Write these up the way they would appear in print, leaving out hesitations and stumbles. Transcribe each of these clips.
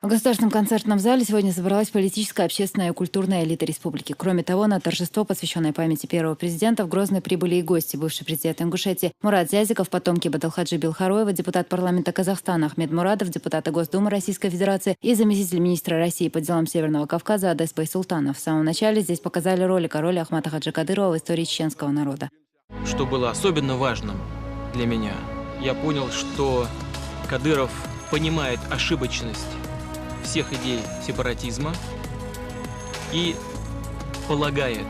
В Государственном концертном зале сегодня собралась политическая, общественная и культурная элита республики. Кроме того, на торжество, посвященное памяти первого президента, в Грозный прибыли и гости: бывший президент Ингушетии Мурат Зязиков, потомки Баталхаджи Билхароева, депутат парламента Казахстана Ахмед Мурадов, депутаты Госдумы Российской Федерации и заместитель министра России по делам Северного Кавказа Адес Байсултанов. В самом начале здесь показали ролик о роли Ахмата Хаджи Кадырова в истории чеченского народа. Что было особенно важным для меня, я понял, что Кадыров понимает ошибочность всех идей сепаратизма и полагает,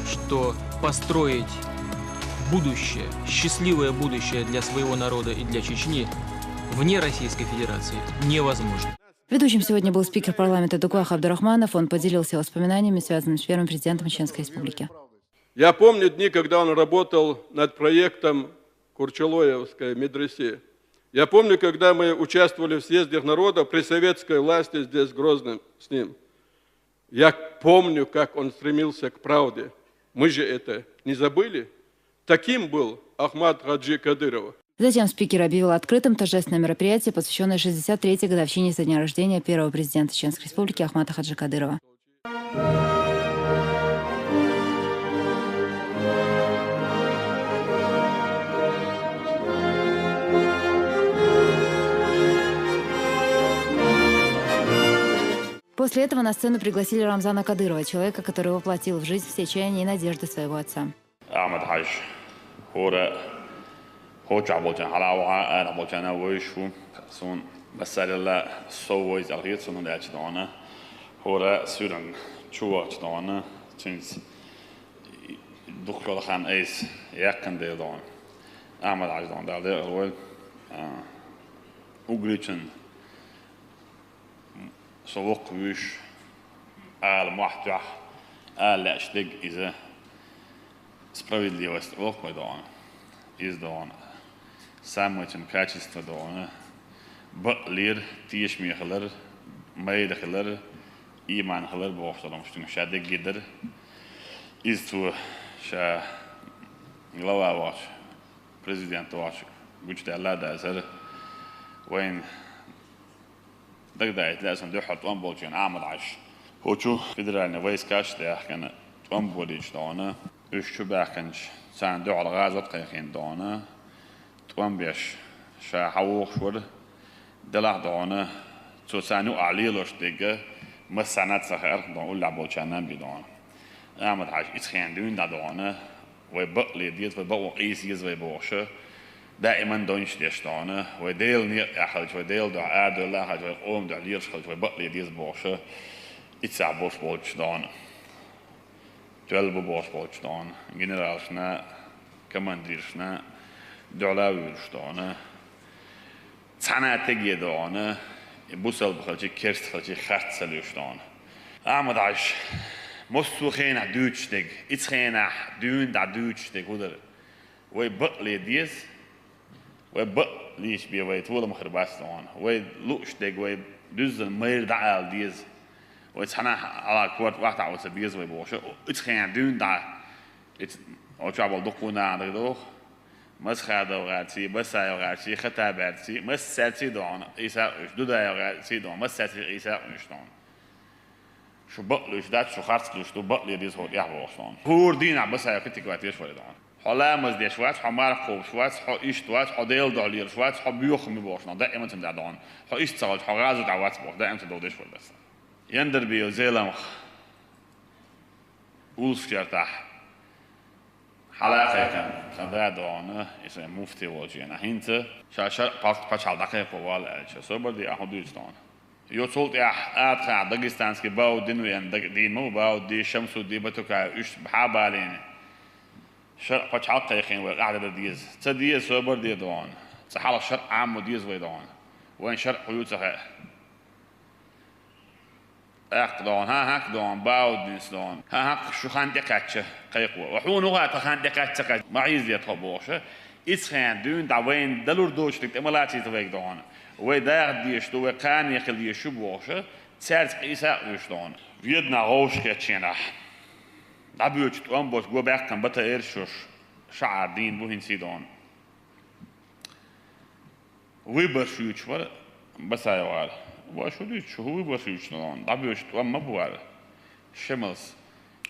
что построить будущее, счастливое будущее для своего народа и для Чечни вне Российской Федерации невозможно. Ведущим сегодня был спикер парламента Дуквах Абдурахманов. Он поделился воспоминаниями, связанными с первым президентом Чеченской Республики. Я помню дни, когда он работал над проектом Курчалоевской медресе. Я помню, когда мы участвовали в съездах народа при советской власти здесь, в Грозном, с ним. Я помню, как он стремился к правде. Мы же это не забыли. Таким был Ахмат Хаджи Кадыров. Затем спикер объявил открытым торжественное мероприятие, посвященное 63-й годовщине со дня рождения первого президента Чеченской Республики Ахмата Хаджи Кадырова. После этого на сцену пригласили Рамзана Кадырова, человека, который воплотил в жизнь все чаяния и надежды своего отца. Ahmed Haj, hora hoca bolcan halawa ana bolcana wishu son basalla sowoys algit son da chdana hora suran chua chdana tins dukhol khan is yakın de don Ahmed Haj don da wel ugrichin سوق ويش آل محتوى آل أشتق إذا справедливость вовк дон из дон самое чем качество дон баклир тиеш михлер мейдхлер иман хлер бовшталом что шаде гидер из ту ша глава ваш президент ваш гучта лада зер وين دقدايت لازم دوحط وانبولجين عامل عش هوشو فدرالنا ويس كاش ده كان وانبوليج دانا وشو باكنش سان دو على غازات قيقين دانا توانبيش شا حووخ شور دلع دانا تو سانو عليلوش ديگه مسانات سخير دان اول لعبولجانان بيدان عامل عش اتخين دون دانا ويبقلي ديت ويبقوا قيسيز ويبوشه دائما دونش ديشتانه وديل نير أحد وديل دع عادل لا أحد وقوم دع ليرش خلت وبقلي ديز بوشه يتسع بوش بولشتان جلب بوش بولشتان جنرالشنا كمانديرشنا دعلاويرشتانه تنا تجي دانه بوسل بخلتي كرست خلتي خرط سلوشتان أحمد عش مستوخينا دوتشتك إتخينا دون دع دوتشتك ودر ويبقلي ديز ويبق ليش بيه ويتولى مخرباس دون ويلوش دق ويدز المير دعال ديز ويتحنا على كوات واحد عاوز بيز ويبوش اتخيان دون دع او تعبل دقونا دغدوخ مس خاده وغاتي بس اي وغاتي ختاباتي مس ساتي دون عيسى دودا وغاتي دون مس ساتي عيسى مش دون شو بقلوش دات شو خرطلوش دو بقلي ديز هو يحبوش دون هور دينا بس اي كنتي كواتيش ولا دون حلامز دي شوات حمار خوب شوات حو إيش توات حديل دالير شوات حبيوخ مباشنا دائما تمدعان حو إيش تصل حغاز دعوات بوخ دائما تدودش ولا بس يندر بيو زيلم أولف شرطح حلاقة كان ده دعانه إذا مفتي واجينا هنت شاشة باش على دقيقة ولا شو صبر دي أحدوش دعان يوصلت أدخل داغستانسكي باو دينوين دين مو باو دي شمسو دي بتوكا إيش بحابالين شرق قش عقل يخين والقعدة ديز تديز صبر دي دوان سحال الشرق عام وديز ويدوان وين شرق قيود سخاء اق دوان ها هك دوان باود دينس دوان ها هك شو خان دقاتش قيقوا وحون وقت خان دقاتش قيق معيز دي طبوشه إسخان دون دعوين دلور دوش تك إملاتي تويك دوان ويدار ديش دو وكان يخل يشوب وشه تسرت قيسا وش دوان فيدنا غوش كتشينا دابيوش توان بوش جو باكن بتا إيرشوش شعر دين بوهن سيدون ويبر شوش ور بس أيوال وشو دي شو هو بسيط دون دبيوش توام مبوار شمس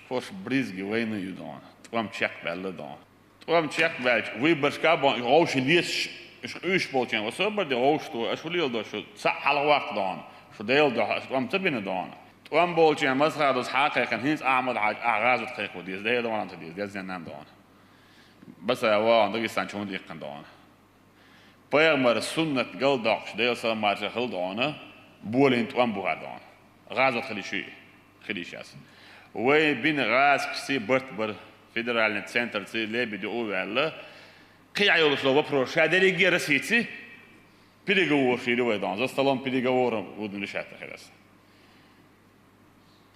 فوش بريزجي وين يدون توام تشيك بله دون توام تشيك بله وي برشكابون روش ليش إيش بولتين وصبر دي روش تو أشوليل دو شو صح على وقت دون شو ديل دو توام تبين دون توام بولتين مسخر دوس حاجة كان هينز أعمل حاجة أغاز تخيك وديز ده دون أنت ديز زين دون بس هو عندك يستنشون دي كان دون بيرمر السنة قل داقش ديل سلام ما تخل دونه بولين توام بوها دون غازت خليشي أس وين بين غاز كسي برت فيدرال سنتر سي لي بدو ولا قيع يوصلوا ببروشة دليجي رسيتي بيرجور في الويدان زستلون بيرجور ودن الشات خلاص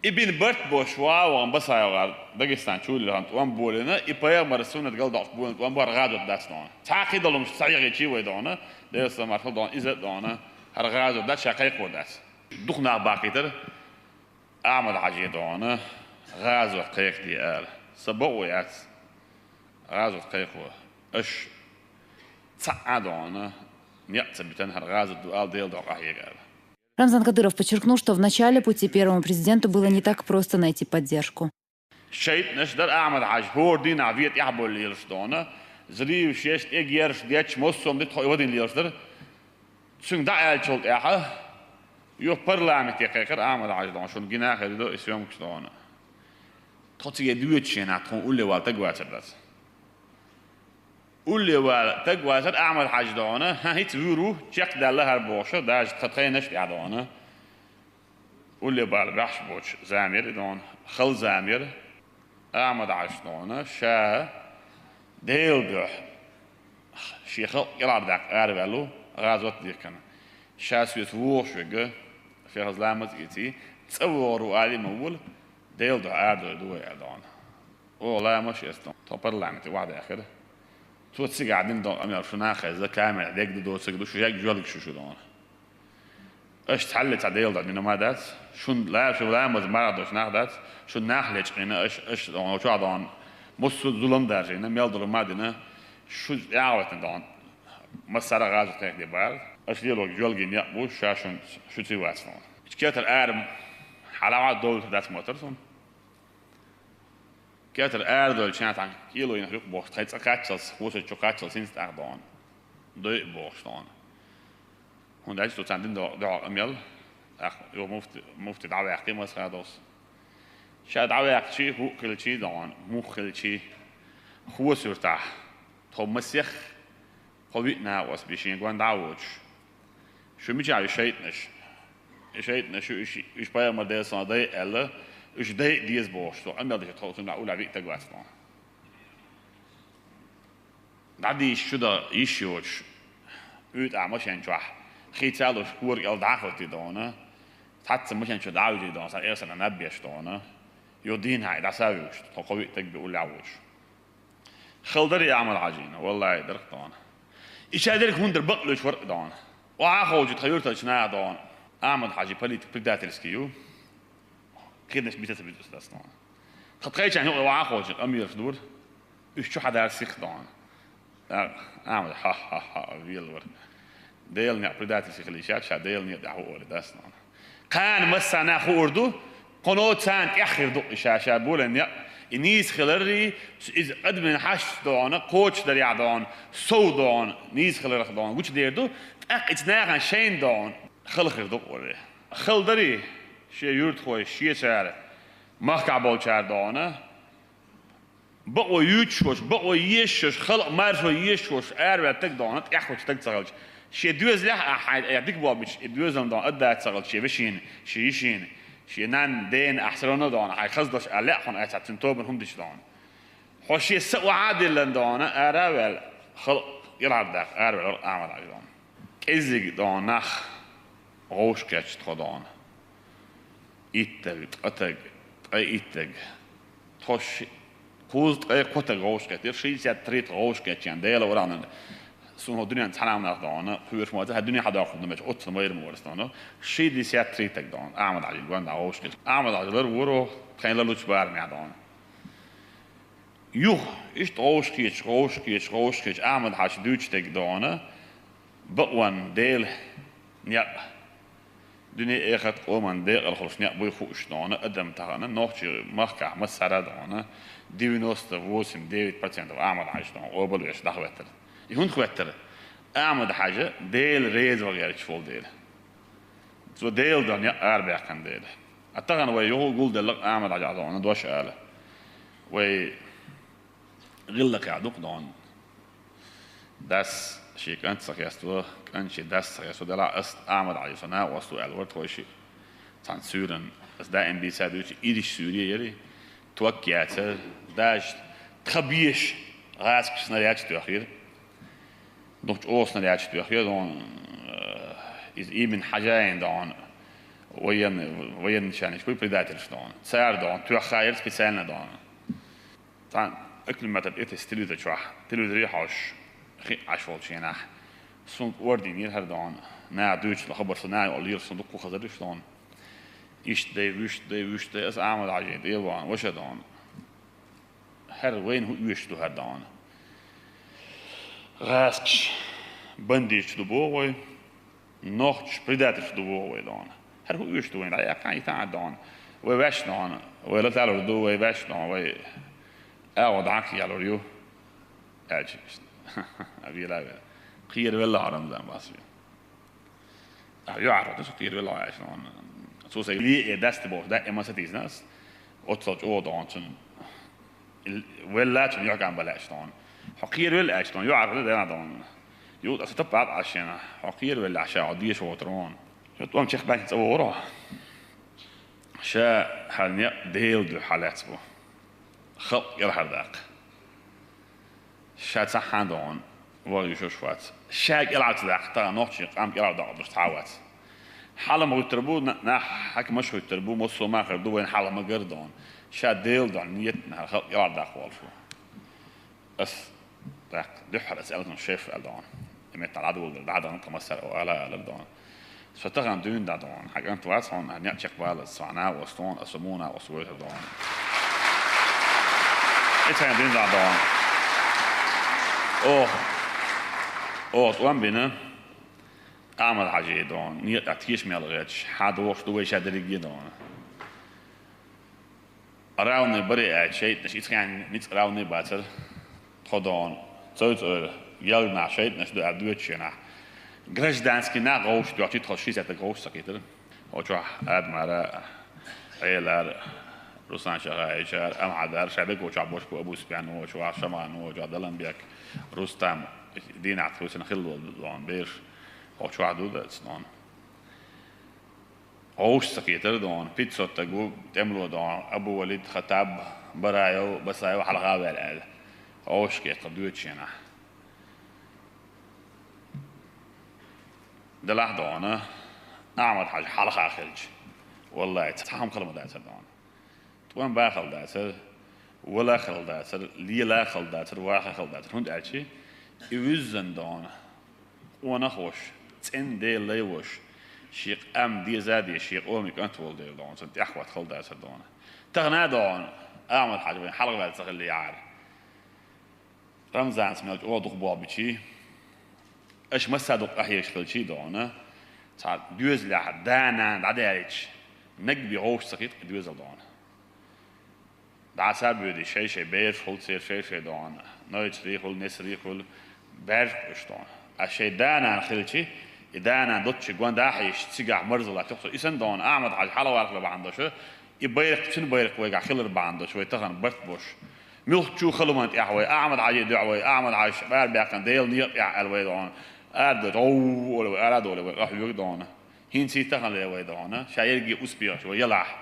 ابن برت بوشوا وان بس هاي داغستان شو اللي هان توام بولنا يبقى مرسونا قال داق بولن توام بار غادو داتنا تعقيد لهم صعيغي شي ويدانا ديس ما خدون اذا دانا هر غادو دات شقيق ودات دخنا باقيتر اعمل حاجه دانا غازو قيق ديال سبويات غازو قيق اش تعادونا نيأتبتن هر غازو دوال ديل داق احيقال. Рамзан Кадыров подчеркнул, что в начале пути первому президенту было не так просто найти поддержку. شيء نشدر أعمل حاجة هو دين عفيت يحبوا اللي يرشدونه زري وشيش إجيرش ديتش مصوم ديت خوي اللي يرشدر شن دعاء شلت إياها يوبر لامك يكير أعمل حاجة دون شن جناح يدو إسيوم كشدونه تحطي يدويت شيء نعطون قول لي والتجواتر بس قول لي والتجواتر أعمل حاجة دونه ها هيت ويرو شق دلها هالبوشة داج تخطي نشت يعدونه قول لي بالبحش بوش زامير دون خل زامير أعمل عشتونه شا ديل ده شيخ يلعب داك أربعلو غازوت ديكنا شا سويت ووش وجه في هزلامت إتي تصوروا علي مول ديل ده أرد دوي أدون والله مش يستون تبر لعنتي واحد آخر تو تسيق قاعدين دون أمير شو ناخذ إذا كامل ديك دو سيق شو جاك جوالك شو دون اش تحلت عديل ده من ما دات شون لا مز مرض شو ناخدات شو ناخلج هنا اش شو عدان مس ظلم دار هنا ميلدر مادنا شو يعوت دون مسار غاز تاك دي بال اش ديلو جولجين يابو شاشون شو تي واسفون كيتر ارم حلاوه دول دات موترسون كيتر دول كانت عن كيلو ينخلق بوخ تايت اكاتشلز وش تشوكاتشل سينست اردون دو بوخشتون هون دايش تو عندنا دعاء أميل يو مفتي دعوة يحكي مسخرة دوس شاد دعوة يحكي هو كل شيء دعوان مو كل شيء هو سرتاح هم مسيخ قوينا واس بيشين قوان دعوج شو ميجي على شيء شو إيش بايع مدرسة صنع ده إلا إيش ده ديز بوش تو أميل ده تقول أقول عبيد تجواسنا دعدي شو ده يشوش يد أعمشان جواه خيتالوش كور الدعوة تدونه حتى مش هنشوف دعوة تدونه صار إرسل نبيش دونه يودين هاي دعساويش تقوي تقبل لعوش خلدري يعمل عجينة والله درك دونه إيش هذيك هون دربقلش فرق دونه وعاخوج تخيرت شناع دونه أعمل حاجة بليت بدات السكيو كده نش بيتس بيتس دونه خطيت يعني هو وعاخوج أمير فدور إيش شو حدا سيخ دونه أعمل ها ويلور ديل نيا بدات السكليشات شا ديل نيا دعوة داسنا كان مسنا خوردو قنوت سان آخر دق شاشة بولا نيا نيس خلري إذا قد من حش دون كوتش دريع دون سو دون نيس خلر دون وش ديردو تأكد ناقن شين دون خلق دق ولا خل دري شيء يرد خوي شيء شعر ما كعبول شعر دونه بقوا يوتشوش بقوا يشوش خلق مارسو يشوش أربعة تك دونه تأخذ تك تغلج شيء دوز له أحد يعطيك بابش دوز لهم دون أدى تغلج شيء بشين شيء يشين شيء نان دين أحسنونه دون هاي خصدش ألاقهم أتى تنتوبن هم دش دون خوشي سوى عادل لندون أربعة خلق يلعب داك أربعة أعمل على دون إزيك دون نخ غوش كاتش تخدون إتج أتج أي إتج خوش كوزت أي كتر غوش كاتير شيء تريت غوش كاتيان ديلا ورانن سون الدنيا نتحلم ناخدونه فيش مواد الدنيا حدا ياخد مش قط ما يرمو ورستانه شيء اللي سيات تريتك دون أعمل على الجوان غوش كات أعمل على الغر ورو كان للوش بار معدون يو إيش غوش كيش أعمل حاش دوتش تك دونه بقوان ديل نيا دنيا اخت اومن ديق الخلصنيا بوي خوش دونه قدم تاعنا نوخشي مخكع مسارة دونه ديفينوست ووسم ديفيد باتسنت اعمل عايش دونه اوبل ايش دخوتر يهون خوتر اعمل حاجه ديل ريز وغيرش فول ديل سو ديل دنيا اربع كان ديل اتغن وي يقول قول دلق اعمل حاجه دونه دوش اله وي غلق يعدوق دون داس شيء كانت سكيستو كان شيء داس سكيستو دلا است اعمل على صناعه وستو الورت هو شيء تان سورن اس دا ام بي سادوش ايدش سوريا يري توكيات داش تخبيش راسك سنريات تاخير دوك او سنريات تاخير دون از ايبن حاجين دون وين شان شوي بريداتر دون سار دون تاخير سبيسالنا دون تان اكل ما تبقيت استلو تشرح تلو ريحوش عشوال شيناح صندوق وردي نير هردان نا دوش لخبر صناعي قليل صندوق خزرش دان إيش وش دي أس أعمل عجيب إيوان وش دان هر وين هو يش دو هردان غاسكش بنديش دو بوغوي نوخش بريداتش دو بوغوي دان هر هو يش دو وين رأيك كان يتعد دان ويش دان ولا تعالوا دو ويش دان وي أعود عاكي على ريو أجيب أبي لا قير ولا عرم زين بس يعرف ده قير ولا عايش نون سو سي لي داست بوش ده إما ستيز ناس أتصل أو دانشن ولا تون يعقم بلاش دان حقير ولا عايش دان يعرف ده أنا دان يود أستطبع عشان حقير ولا عشان عادية شو ترون شو توم شيخ بنت وراه شا هالنيا ديل دو حالات بو خلق يرحل ذاك شاد صحان دون ولا شو شوات شاق يلعب ذاك ترى نوتشي قام يلعب ذاك بس تعوت حاله ما يتربو نح حك مش يتربو مصو ما خردو وين حاله ما قردون شاد ديل دون نيتنا خلق يلعب ذاك والشو بس ذاك دحر أسئلة الشيف دون مت على عدو العدو أنت مسر ولا دون فتغن دون دون حق أنت واسون أن يأتي قبال الصناعة وستون أسمونا وسويت دون إيش دون دون توان بينا أعمل حاجة دون نيت أتيش ميلغيتش حد وقت دوي شادريجي دون أراوني بري شيء نشيت يعني نيت أراوني باتر خدون صوت يلنا شيء نشدو أدويت شنا غرش دانسكي نا غوش دوتي تخشيش أنت غوش سكيتر أو شو أدمر عيلار روسان شغال شهر أم عدار شبك وشعبوش أبو سبيان وشو شمان وشو دلهم بيك روستام دين عطوس نخلو دون بير وشو عدو ده سنون أوش سكيتر دون بيتزا تجو تعملوا دون أبو وليد خطاب برايو بسايو حلقة بالعاد أوش كيت قدوت شينا دلح دونه أعمل حاجة حلقة خلج والله تفهم كلمة داتر دون وين باخل داتر ولا خل داتر لي لا خل داتر واخ خل داتر هند أشي يوزن دون وانا خوش تين دي ليوش شيق أم دي زادي شيق أمك أنت ولدي دون سنت أخوات خل داتر دون تغنى دون أعمل حاجة بين حلقة بعد تخلي عار رمزان سمعت أو دق بابتشي إيش مسادق أحيش خلشي دونه تعال دوز لحد دانا عدالش نقبي غوش سقيت دوز دونه دعسا بودي شيء بير خل سير شيء دون نويت ريخل نس ريخل بير قشطون الشيء دانا خلشي دانا دوتش جوان داحيش تسجع مرزلا تقص إسن دون أعمد على حلا وارخل بعندشه يبيرق شنو بيرق ويجع خلر بعندش ويتغن برت بوش ملك شو خلومنت إحوي أعمد على دعوي أعمد على شباب بيكن ديل نيق الوي دون أرد ولا أرد ولا راح يقدونه هين سيتغن الوي دونه شايرجي أسبيع شو يلح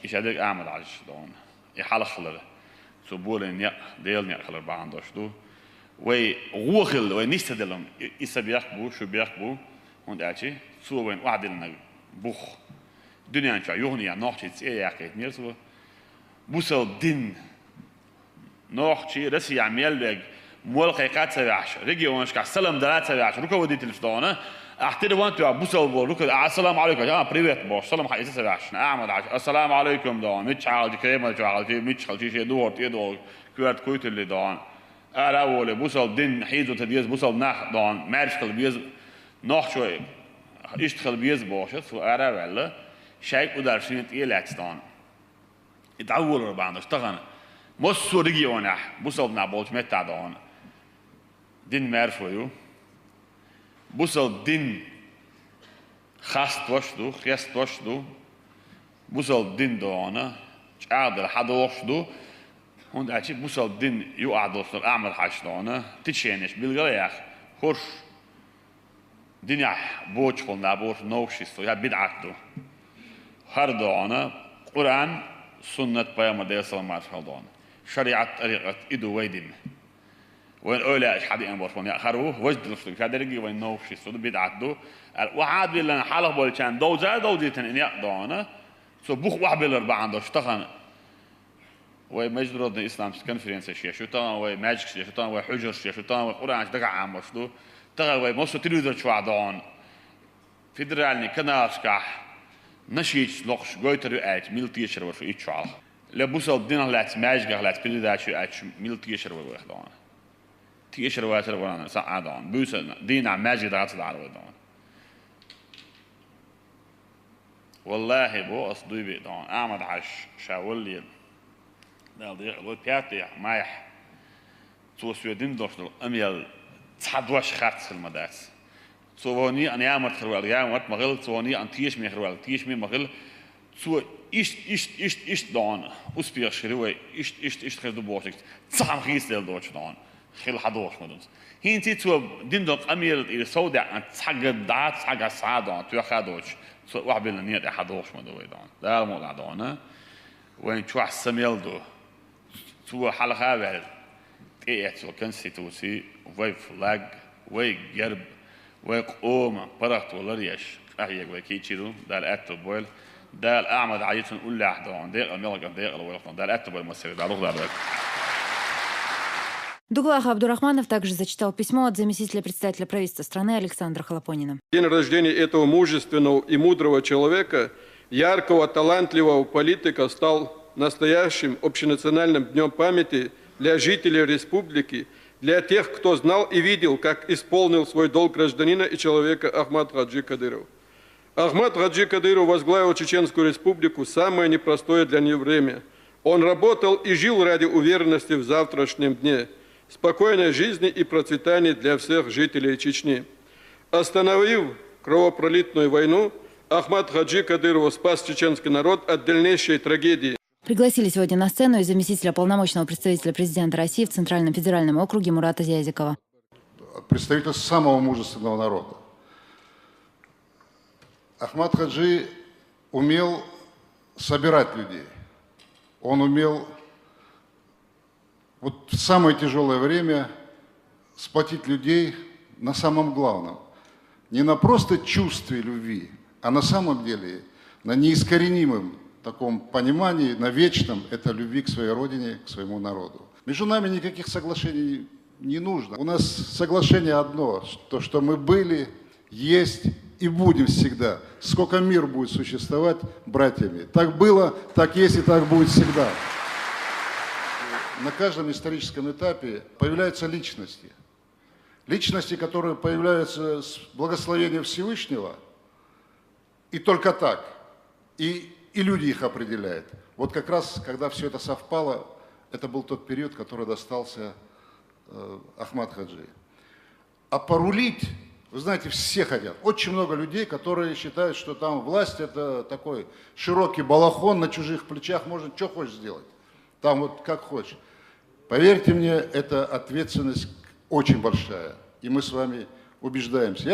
يشادك أعمد على دون يحال خلر سبول نيق ديل نيق خلر بعندش دو وي غوخل وي نيستدلهم يسبيق بو شو بيق بو هون أشي سو وين واحد لنا بوخ دنيا شو يهني نوحتي تسيا يحكي نيرسو بوسل دين نوحتي رسي عميل بيج مول قيقات سبعش رجيونش كسلام دلات سبعش ركوا ودي تلفدانه احتري وانتو بوسل بو ركوا السلام عليكم يا بريفت بو سلام حق سبعش اعمل عش السلام عليكم دان مش عاد كريمه جو عاد مش خلتي شي دور يدور كويت كويت اللي دان اول بوسل دين حيزو تديز بوسل نخ دان مارش كل بيز نوح شوي اشتغل بيز بوشت وأرى ولا شيء ودارشين تيلاتستان يتعول ربعنا اشتغل مصر رجيونا بوصلنا بولش متعدان دين معرفويو بوصل دين خاست وشدو خيست وشدو بوصل دين دانا عادل حدا وشدو هون أشي بوصل دين يقعد وصل أعمل حشدانا تشينش بالغلياخ خرش دنيا بوش قلنا بوش نوشيستو يا بدعتو هر دانا قرآن سنة بيامة صلى الله عليه وسلم شريعة طريقة إدو ويدين وين أولى حد ينبرشون يأخروه وجد لفظ كادرجي وين نوشيستو بدعتو وعاد بالله حلق بولشان دوزتن إن يقدانا سو بوخ واحد بالأربعة عنده اشتغل ومجرد الإسلام كونفرنس شيء شو تان وماجيك شيء شو تان وحجر شيء شو تان وقرآن دقع عام وشدو تغل ومصر تريد شو عدان فيدرالني كناسكح نشيج لقش قويتر يأتي ملتيشر وشو يتشعل لبوسل دينا لات ماجيك لات بلدات شو يأتي ملتيشر ويخدان تيشر واتر ورانا سعدان بوسل دينا ماجيك دات العرب دان والله بو أصدي بيدان أحمد عش شاولي نالدي قلت بياتي مايح تو سويدين دوشل أميل تحدوش خارج المدات سووني أنا يامر خروال يامر مغل سووني أن تيش مي خروال تيش مي مغل سو إيش دان أسبيع شروي إيش خدو بوشك صام خيس دل دوش دان خيل حدوش مدنس هين تي تو دين دوق أميل إلى سودا أن تحقق دات تحقق سعادة تو خدوش سو واحد بالنية حدوش مدوي دان ده الموضوع دانا وين شو حسميل دو تو حلقة بعد تيأتي الكونستيتوسي وي فلاج وي جرب وي قوم برات ولا ريش أهيك وي كيتشيرو ده الأكتر بويل ده الأعمد عايزين نقول له أحد ده الملك ده الويلفون ده الأكتر بويل مصري ده لغة ده Дуглах Абдурахманов также зачитал письмо от заместителя председателя правительства страны Александра Хлопонина. День рождения этого мужественного и мудрого человека, яркого, талантливого политика, стал настоящим общенациональным днем памяти для жителей республики, для тех, кто знал и видел, как исполнил свой долг гражданина и человека Ахмад Хаджи Кадыров. Ахмад Хаджи Кадыров возглавил Чеченскую республику в самое непростое для нее время. Он работал и жил ради уверенности в завтрашнем дне, спокойной жизни и процветания для всех жителей Чечни. Остановив кровопролитную войну, Ахмад Хаджи Кадыров спас чеченский народ от дальнейшей трагедии. Пригласили сегодня на сцену и заместителя полномочного представителя президента России в Центральном федеральном округе Мурата Зязикова. Представитель самого мужественного народа. Ахмад Хаджи умел собирать людей. Он умел вот в самое тяжелое время сплотить людей на самом главном. Не на просто чувстве любви, а на самом деле на неискоренимом таком понимании, на вечном, это любви к своей родине, к своему народу. Между нами никаких соглашений не нужно. У нас соглашение одно, то, что мы были, есть и будем всегда. Сколько мир будет существовать братьями. Так было, так есть и так будет всегда. На каждом историческом этапе появляются личности. Личности, которые появляются с благословения Всевышнего, и только так. И люди их определяют. Вот как раз, когда все это совпало, это был тот период, который достался Ахмад Хаджи. А порулить, вы знаете, все хотят. Очень много людей, которые считают, что там власть это такой широкий балахон на чужих плечах, можно что хочешь сделать. Там вот как хочешь. Поверьте мне, это ответственность очень большая. И мы с вами убеждаемся.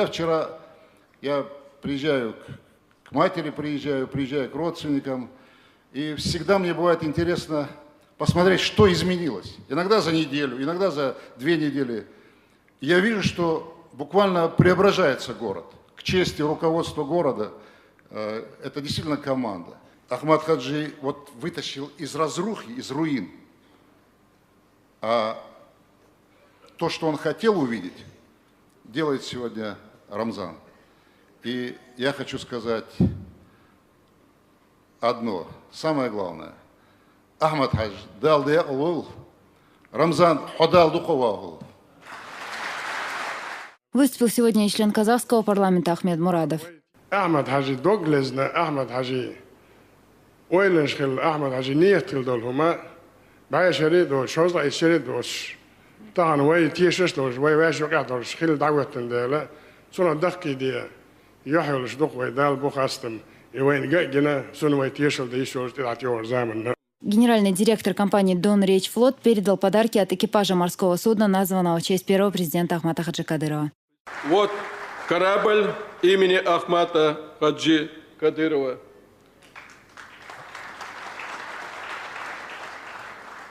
Я приезжаю к матери, приезжаю к родственникам. И всегда мне бывает интересно посмотреть, что изменилось. Иногда за неделю, иногда за 2 недели. Я вижу, что буквально преображается город. К чести руководства города, это действительно команда. Ахмад Хаджи вот вытащил из разрухи, из руин. А то, что он хотел увидеть, делает сегодня Рамзан. И я хочу сказать одно, самое главное. Ахмад Хадж дал диалог, Рамзан ходал духовал. Выступил сегодня и член казахского парламента Ахмед Мурадов. Ahmad Haji Douglasna Ahmad Haji Oilenschil Ahmad Haji Nietil dolhuma Baishari do Shosla Ishari dos Tahan way Tishis dos way Washokador Schil Dawatan dela Sona Daki dia Yahul Shdok way Dal Bukhastam Iwain Gagina Sunway Tishil the Ishos at your zaman. Генеральный директор компании «Дон Речь Флот» передал подарки от экипажа морского судна, названного в честь первого президента Ахмата Хаджи Кадырова. Вот корабль имени Ахмата Хаджи Кадырова.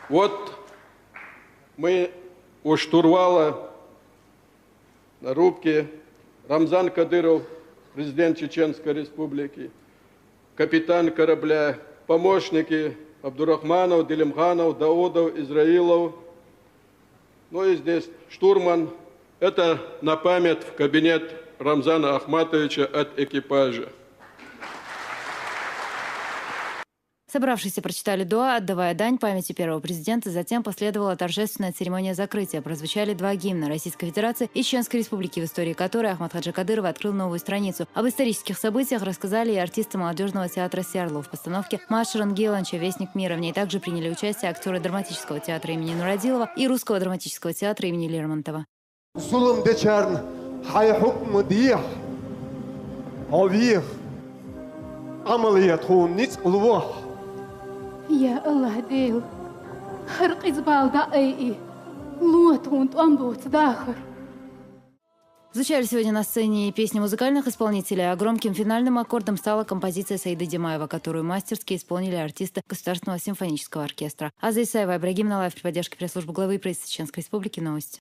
Вот мы у штурвала на рубке Рамзан Кадыров, президент Чеченской Республики, капитан корабля, помощники Абдурахманов, Делимханов, Даудов, Израилов. Ну и здесь штурман. Это на память в кабинет Рамзана Ахматовича от экипажа. Собравшиеся прочитали дуа, отдавая дань памяти первого президента. Затем последовала торжественная церемония закрытия. Прозвучали два гимна Российской Федерации и Чеченской Республики, в истории которой Ахмат Хаджи Кадыров открыл новую страницу. Об исторических событиях рассказали и артисты молодежного театра «Сиарлу» в постановке «Маш Рангеланча. Вестник мира». В ней также приняли участие актеры драматического театра имени Нурадилова и Русского драматического театра имени Лермонтова. يا الله ديل خرق إزبال دقيقي لوت وانت أنبوت داخر. Звучали сегодня на сцене песни музыкальных исполнителей, а громким финальным аккордом стала композиция Саиды Димаева, которую мастерски исполнили артисты Государственного симфонического оркестра. Аза Исаева, Ибрагим Налаев при поддержке пресс-службы главы правительства Чеченской Республики. Новости.